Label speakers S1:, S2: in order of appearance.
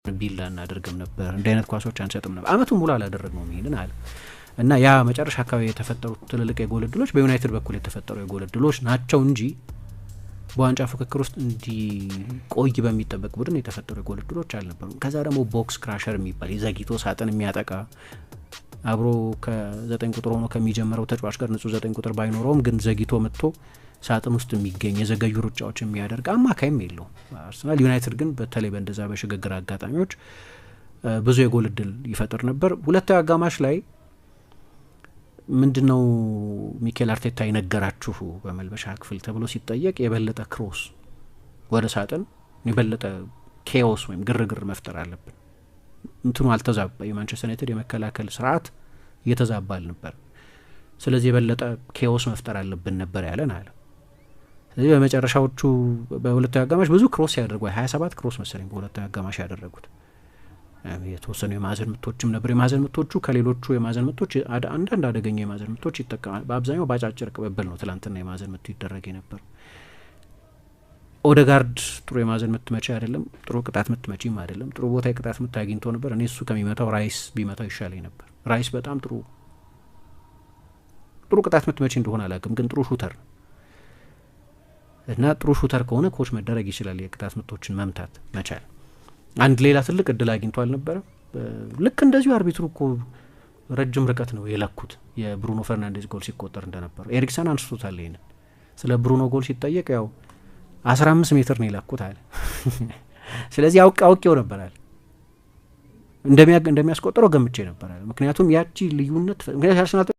S1: ቢል አናደርግም ነበር፣ እንዲህ አይነት ኳሶች አንሰጥም ነበር። አመቱን ሙሉ አላደረግነውም ይሄንን አለ እና ያ መጨረሻ አካባቢ የተፈጠሩት ትልልቅ የጎል እድሎች በዩናይትድ በኩል የተፈጠሩ የጎል እድሎች ናቸው እንጂ በዋንጫ ፍክክር ውስጥ እንዲቆይ በሚጠበቅ ቡድን የተፈጠሩ የጎል እድሎች አልነበሩም። ከዛ ደግሞ ቦክስ ክራሸር የሚባል የዘግይቶ ሳጥን የሚያጠቃ አብሮ ከ9 ቁጥር ሆኖ ከሚጀምረው ተጫዋች ጋር ንጹህ 9 ቁጥር ባይኖረውም ግን ዘግይቶ መጥቶ ሳጥን ውስጥ የሚገኝ የዘገዩ ሩጫዎች የሚያደርግ አማካይም የለው አርሰናል። ዩናይትድ ግን በተለይ በእንደዛ በሽግግር አጋጣሚዎች ብዙ የጎል እድል ይፈጥር ነበር። ሁለታዊ አጋማሽ ላይ ምንድነው ሚኬል አርቴታ ይነገራችሁ በመልበሻ ክፍል ተብሎ ሲጠየቅ የበለጠ ክሮስ ወደ ሳጥን የበለጠ ኬኦስ ወይም ግርግር መፍጠር አለብን፣ እንትኑ አልተዛባ፣ የማንቸስተር ዩናይትድ የመከላከል ስርዓት እየተዛባል ነበር፣ ስለዚህ የበለጠ ኬኦስ መፍጠር አለብን ነበር ያለን አለ። ስለዚህ በመጨረሻዎቹ በሁለታዊ አጋማሽ ብዙ ክሮስ ያደርጉ 27 ክሮስ መሰለኝ በሁለታዊ አጋማሽ ያደረጉት። የተወሰኑ የማዕዘን ምቶችም ነበር። የማዕዘን ምቶቹ ከሌሎቹ የማዕዘን ምቶች አንዳንድ አደገኛ የማዕዘን ምቶች ይጠቀማል። በአብዛኛው በአጫጭር ቅብብል ነው ትላንትና የማዕዘን ምት ይደረግ የነበር። ኦደጋርድ ጥሩ የማዕዘን ምት መቺ አይደለም፣ ጥሩ ቅጣት ምት መቺም አይደለም። ጥሩ ቦታ የቅጣት ምት አግኝቶ ነበር። እኔ እሱ ከሚመታው ራይስ ቢመታው ይሻለኝ ነበር። ራይስ በጣም ጥሩ ቅጣት ምት መቺ እንደሆነ አላውቅም፣ ግን ጥሩ ሹተር እና ጥሩ ሹተር ከሆነ ኮች መደረግ ይችላል የቅጣት ምቶችን መምታት መቻል። አንድ ሌላ ትልቅ እድል አግኝቶ አልነበረም። ልክ እንደዚሁ አርቢትሩ እኮ ረጅም ርቀት ነው የለኩት የብሩኖ ፈርናንዴዝ ጎል ሲቆጠር እንደነበረው። ኤሪክሰን አንስቶታል ይሄንን። ስለ ብሩኖ ጎል ሲጠየቅ ያው 15 ሜትር ነው የለኩት አለ። ስለዚህ አውቄው ነበራል እንደሚያስቆጥረው ገምቼ ነበራል። ምክንያቱም ያቺ ልዩነት ምክንያቱም